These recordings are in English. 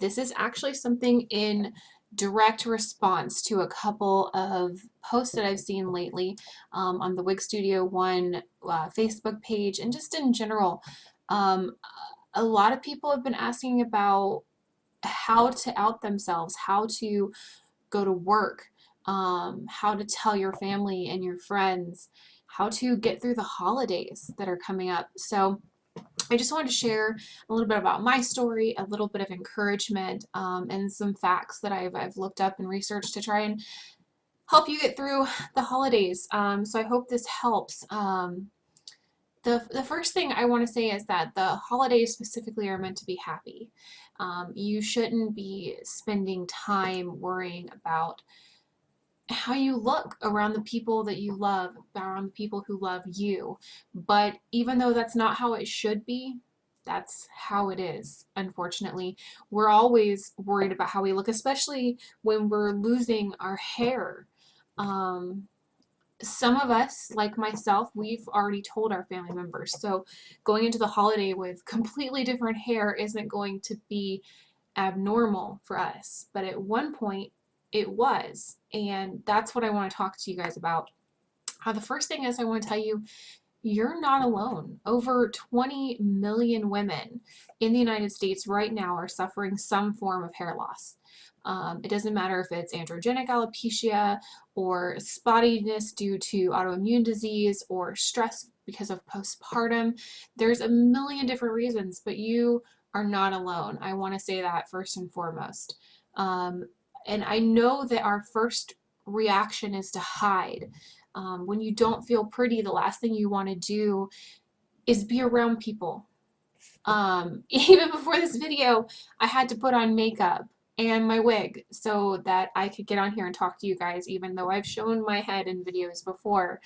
This is actually something in direct response to a couple of posts that I've seen lately on the Wig Studio One Facebook page, and just in general. Um, a lot of people have been asking about how to out themselves, how to go to work, how to tell your family and your friends, how to get through the holidays that are coming up. So I just wanted to share a little bit about my story, a little bit of encouragement, and some facts that I've looked up and researched to try and help you get through the holidays. So I hope this helps. The first thing I want to say is that the holidays specifically are meant to be happy. You shouldn't be spending time worrying about how you look around the people that you love, around the people who love you. But even though that's not how it should be, that's how it is, unfortunately. We're always worried about how we look, especially when we're losing our hair. Um, some of us, like myself, we've already told our family members. So going into the holiday with completely different hair isn't going to be abnormal for us. But at one point, it was. And that's what I want to talk to you guys about. The first thing is I want to tell you, you're not alone. Over 20 million women in the United States right now are suffering some form of hair loss. It doesn't matter if it's androgenic alopecia or spottiness due to autoimmune disease or stress because of postpartum. There's a million different reasons, but you are not alone. I want to say that first and foremost. And I know that our first reaction is to hide. When you don't feel pretty, the last thing you want to do is be around people. Even before this video, I had to put on makeup and my wig so that I could get on here and talk to you guys, even though I've shown my head in videos before.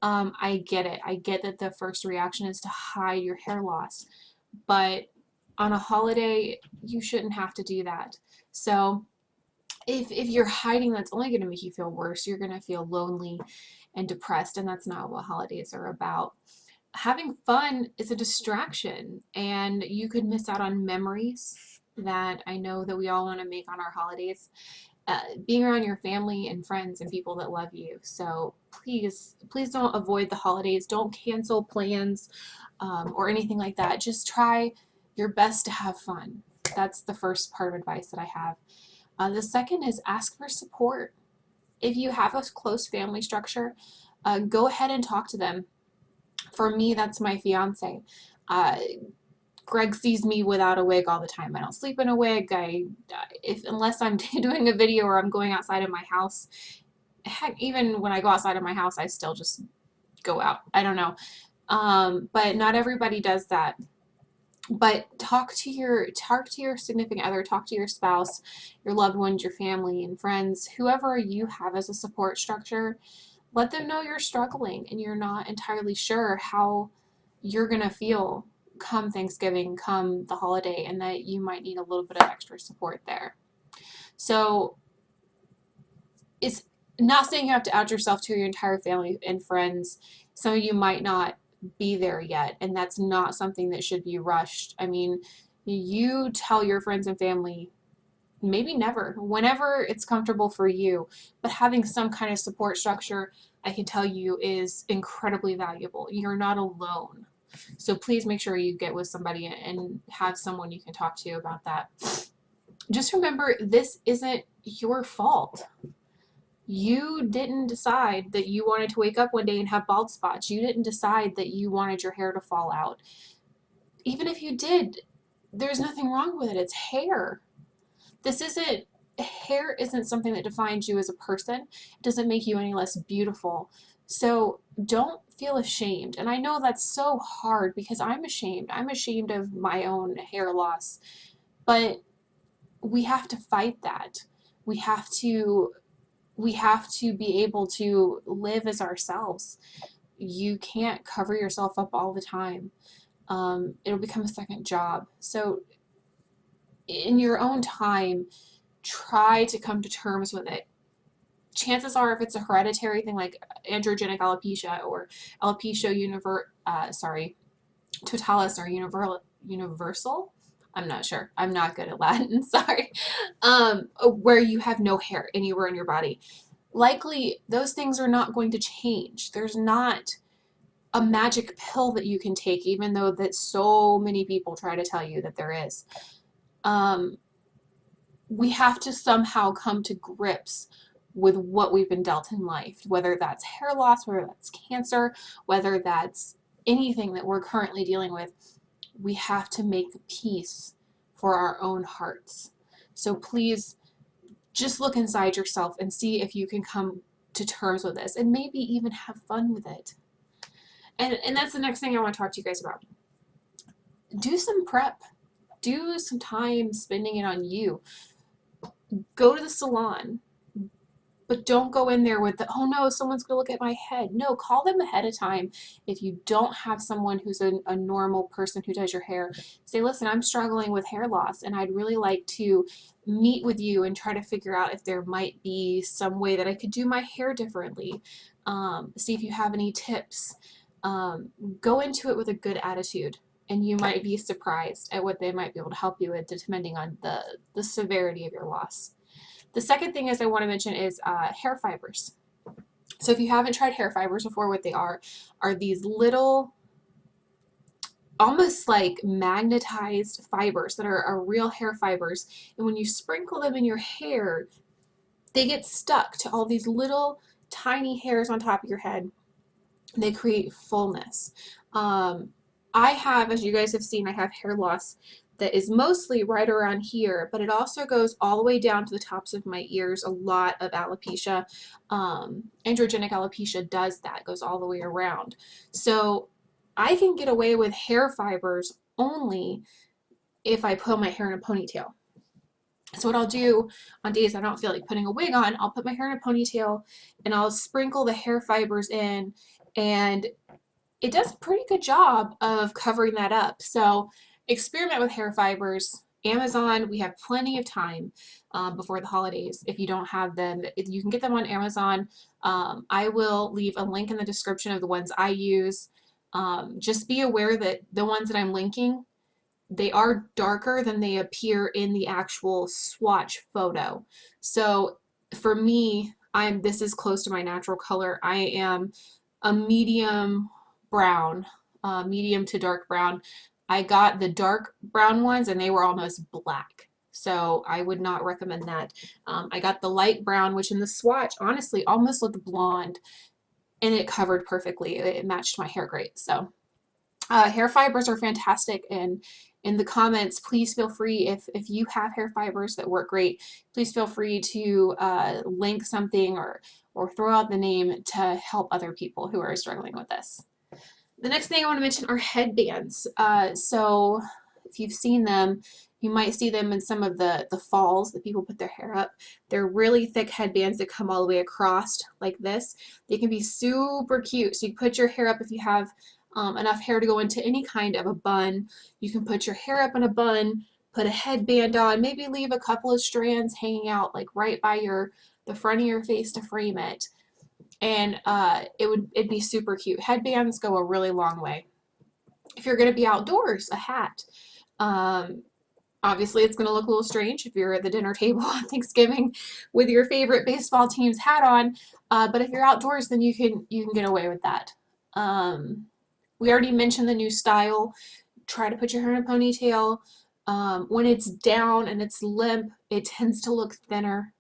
I get it. I get that the first reaction is to hide your hair loss, but on a holiday, you shouldn't have to do that. So if you're hiding, that's only going to make you feel worse. You're going to feel lonely and depressed, and that's not what holidays are about. Having fun is a distraction, and you could miss out on memories that I know that we all want to make on our holidays. Being around your family and friends and people that love you. So please, please don't avoid the holidays. Don't cancel plans or anything like that. Just try your best to have fun. That's the first part of advice that I have. The second is ask for support. If you have a close family structure, go ahead and talk to them. For me, that's my fiance. Greg sees me without a wig all the time. I don't sleep in a wig. Unless I'm doing a video or I'm going outside of my house. Heck, even when I go outside of my house, I still just go out. I don't know. But not everybody does that. But talk to your significant other, talk to your spouse, your loved ones, your family and friends, whoever you have as a support structure. Let them know you're struggling and you're not entirely sure how you're gonna feel come Thanksgiving, come the holiday, and that you might need a little bit of extra support there. So it's not saying you have to out yourself to your entire family and friends. Some of you might not be there yet, and that's not something that should be rushed. I mean, you tell your friends and family, maybe never, whenever it's comfortable for you, but having some kind of support structure, I can tell you, is incredibly valuable. You're not alone. So please make sure you get with somebody and have someone you can talk to about that. Just remember, this isn't your fault. You didn't decide that you wanted to wake up one day and have bald spots. You didn't decide that you wanted your hair to fall out. Even if you did, there's nothing wrong with it. It's hair. Hair isn't something that defines you as a person. It doesn't make you any less beautiful. So don't feel ashamed. And I know that's so hard because I'm ashamed. I'm ashamed of my own hair loss. But we have to fight that. We have to be able to live as ourselves. You can't cover yourself up all the time. It'll become a second job. So in your own time, try to come to terms with it. Chances are, if it's a hereditary thing like androgenic alopecia or alopecia totalis or universal, I'm not sure. I'm not good at Latin, sorry. Where you have no hair anywhere in your body. Likely, those things are not going to change. There's not a magic pill that you can take, even though that so many people try to tell you that there is. We have to somehow come to grips with what we've been dealt in life, whether that's hair loss, whether that's cancer, whether that's anything that we're currently dealing with. We have to make peace for our own hearts. So please just look inside yourself and see if you can come to terms with this and maybe even have fun with it. And that's the next thing I want to talk to you guys about. Do some prep. Do some time spending it on you. Go to the salon, but don't go in there with the, oh no, someone's going to look at my head. No, call them ahead of time. If you don't have someone who's a normal person who does your hair, say, listen, I'm struggling with hair loss and I'd really like to meet with you and try to figure out if there might be some way that I could do my hair differently. See if you have any tips. Go into it with a good attitude, and you might be surprised at what they might be able to help you with depending on the severity of your loss. The second thing is I want to mention is hair fibers. So if you haven't tried hair fibers before, what they are these little, almost like magnetized fibers that are real hair fibers. And when you sprinkle them in your hair, they get stuck to all these little tiny hairs on top of your head. They create fullness. I have, as you guys have seen, I have hair loss that is mostly right around here, but it also goes all the way down to the tops of my ears. A lot of alopecia, androgenic alopecia does that, goes all the way around. So I can get away with hair fibers only if I put my hair in a ponytail. So what I'll do on days I don't feel like putting a wig on, I'll put my hair in a ponytail and I'll sprinkle the hair fibers in, and it does a pretty good job of covering that up. So experiment with hair fibers. Amazon, we have plenty of time before the holidays. If you don't have them, you can get them on Amazon. I will leave a link in the description of the ones I use. Just be aware that the ones that I'm linking, they are darker than they appear in the actual swatch photo. So for me, this is close to my natural color. I am a medium brown, medium to dark brown. I got the dark brown ones and they were almost black. So I would not recommend that. I got the light brown, which in the swatch, honestly, almost looked blonde, and it covered perfectly. It matched my hair great. So hair fibers are fantastic, and in the comments, please feel free, if you have hair fibers that work great, please feel free to link something or throw out the name to help other people who are struggling with this. The next thing I want to mention are headbands. So if you've seen them, you might see them in some of the falls that people put their hair up. They're really thick headbands that come all the way across like this. They can be super cute. So you put your hair up if you have enough hair to go into any kind of a bun. You can put your hair up in a bun, put a headband on, maybe leave a couple of strands hanging out like right by the front of your face to frame it. And it'd be super cute. Headbands go a really long way. If you're going to be outdoors, a hat. Obviously, it's going to look a little strange if you're at the dinner table on Thanksgiving with your favorite baseball team's hat on. But if you're outdoors, then you can get away with that. We already mentioned the new style. Try to put your hair in a ponytail. When it's down and it's limp, it tends to look thinner.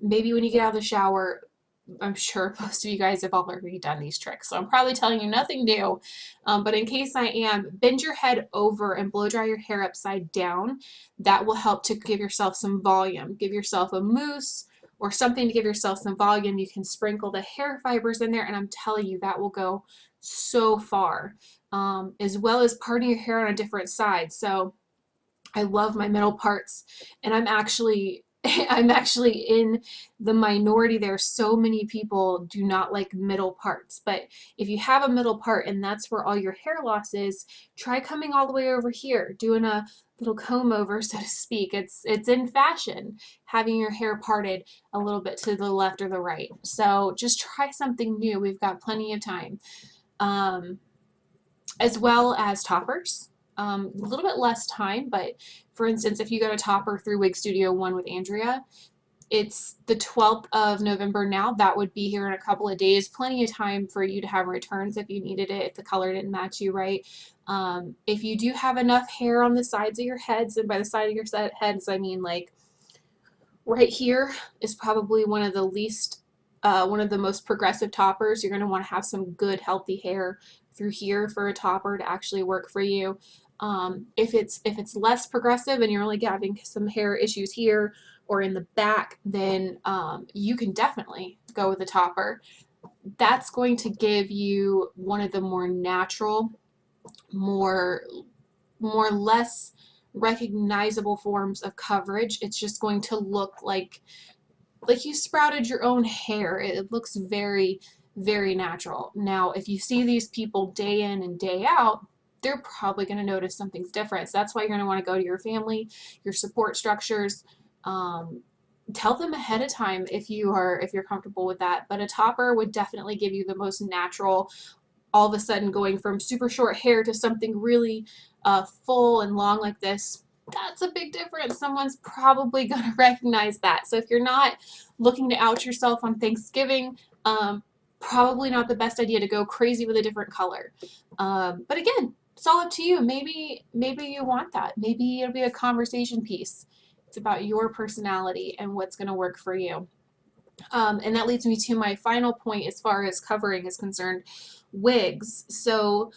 Maybe when you get out of the shower, I'm sure most of you guys have already done these tricks, so I'm probably telling you nothing new, but in case I am, bend your head over and blow dry your hair upside down. That will help to give yourself some volume. Give yourself a mousse or something to give yourself some volume. You can sprinkle the hair fibers in there, and I'm telling you, that will go so far, as well as parting your hair on a different side. So I love my middle parts, and I'm actually in the minority there. So many people do not like middle parts, but if you have a middle part and that's where all your hair loss is, try coming all the way over here, doing a little comb over, so to speak. It's in fashion, having your hair parted a little bit to the left or the right. So just try something new. We've got plenty of time. As well as toppers. a little bit less time, but for instance, if you go to Topper through Wig Studio 1 with Andrea, it's the 12th of November now. That would be here in a couple of days. Plenty of time for you to have returns if you needed it, if the color didn't match you right. If you do have enough hair on the sides of your heads, and by the side of your heads, I mean like right here is probably one of the least, one of the most progressive toppers. You're going to want to have some good healthy hair through here for a topper to actually work for you. If it's less progressive and you're only having some hair issues here or in the back, then you can definitely go with a topper. That's going to give you one of the more natural, more less recognizable forms of coverage. It's just going to look like you sprouted your own hair. It looks very, very natural. Now, if you see these people day in and day out, they're probably going to notice something's different. So that's why you're going to want to go to your family, your support structures. Tell them ahead of time if you're comfortable with that. But a topper would definitely give you the most natural, all of a sudden going from super short hair to something really full and long like this. That's a big difference. Someone's probably going to recognize that. So if you're not looking to out yourself on Thanksgiving, probably not the best idea to go crazy with a different color. But again, it's all up to you. Maybe you want that. Maybe it'll be a conversation piece. It's about your personality and what's going to work for you. And that leads me to my final point as far as covering is concerned, wigs. So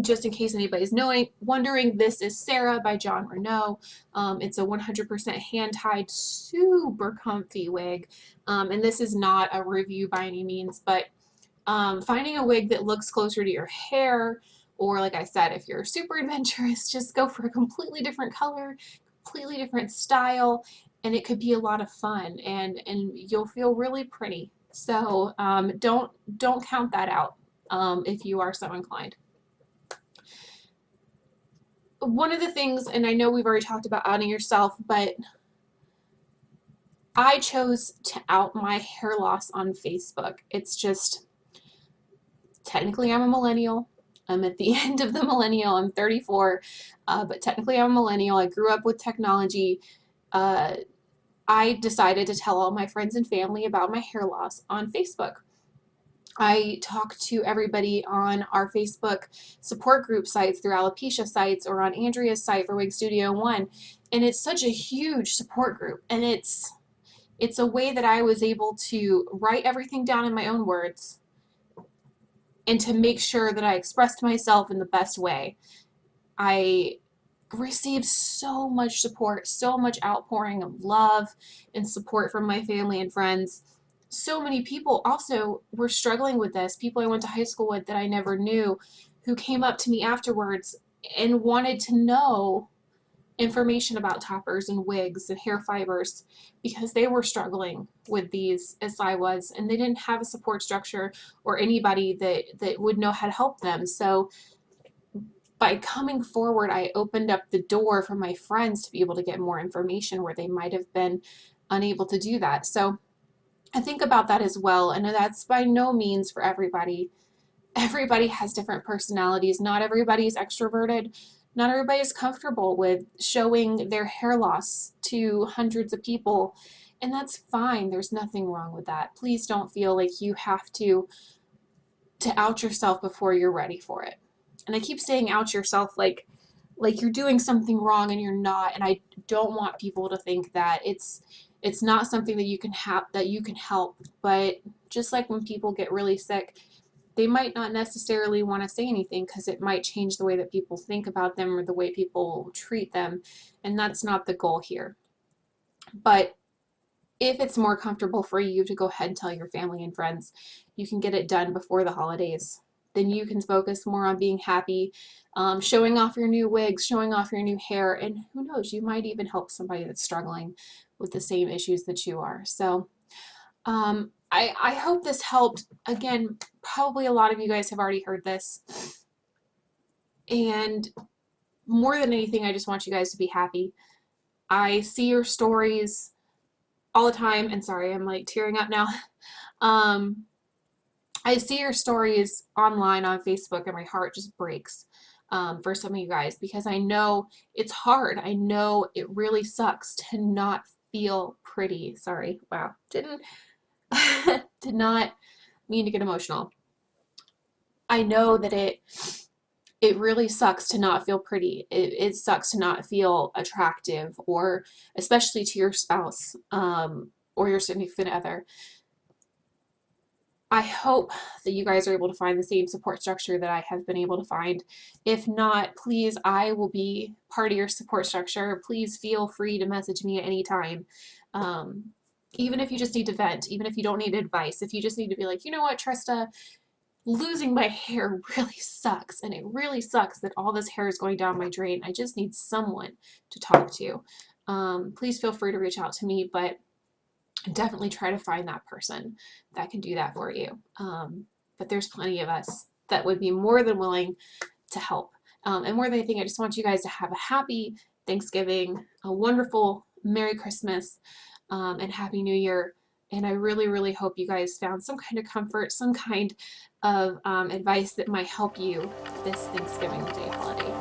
just in case anybody's wondering, this is Sarah by Jon Renau. It's a 100% hand-tied, super comfy wig. And this is not a review by any means, but finding a wig that looks closer to your hair, or like I said, if you're super adventurous, just go for a completely different color, completely different style, and it could be a lot of fun, and you'll feel really pretty. So don't count that out if you are so inclined. One of the things, and I know we've already talked about outing yourself, but I chose to out my hair loss on Facebook. It's just, technically I'm a millennial. I'm at the end of the millennial. I'm 34, but technically I'm a millennial. I grew up with technology. I decided to tell all my friends and family about my hair loss on Facebook. I talk to everybody on our Facebook support group sites, through alopecia sites, or on Andrea's site for Wig Studio 1, and it's such a huge support group, and it's a way that I was able to write everything down in my own words and to make sure that I expressed myself in the best way. I received so much support, so much outpouring of love and support from my family and friends. So many people also were struggling with this, people I went to high school with that I never knew, who came up to me afterwards and wanted to know information about toppers and wigs and hair fibers because they were struggling with these as I was, and they didn't have a support structure or anybody that would know how to help them. So by coming forward, I opened up the door for my friends to be able to get more information where they might have been unable to do that. So I think about that as well, and that's by no means for everybody. Everybody has different personalities. Not everybody's extroverted. Not everybody is comfortable with showing their hair loss to hundreds of people, and that's fine. There's nothing wrong with that. Please don't feel like you have to out yourself before you're ready for it. And I keep saying out yourself like you're doing something wrong and you're not, and I don't want people to think that it's not something that you can help. But just like when people get really sick, they might not necessarily want to say anything because it might change the way that people think about them or the way people treat them, and that's not the goal here. But if it's more comfortable for you to go ahead and tell your family and friends, you can get it done before the holidays. Then you can focus more on being happy, showing off your new wigs, showing off your new hair, and who knows, you might even help somebody that's struggling with the same issues that you are. So I hope this helped. Again, probably a lot of you guys have already heard this, and more than anything, I just want you guys to be happy. I see your stories all the time, and sorry, I'm like tearing up now. I see your stories online on Facebook and my heart just breaks. for some of you guys, because I know it's hard. I know it really sucks to not feel pretty. Sorry, wow, did not mean to get emotional. I know that it really sucks to not feel pretty. It sucks to not feel attractive, or especially to your spouse, or your significant other. I hope that you guys are able to find the same support structure that I have been able to find. If not, please, I will be part of your support structure. Please feel free to message me at any time. Even if you just need to vent, even if you don't need advice, if you just need to be like, you know what, Trista, losing my hair really sucks, and it really sucks that all this hair is going down my drain. I just need someone to talk to. Please feel free to reach out to me, but definitely try to find that person that can do that for you. But there's plenty of us that would be more than willing to help. And more than anything, I just want you guys to have a happy Thanksgiving, a wonderful Merry Christmas, and Happy New Year. And I really, really hope you guys found some kind of comfort, some kind of advice that might help you this Thanksgiving Day holiday.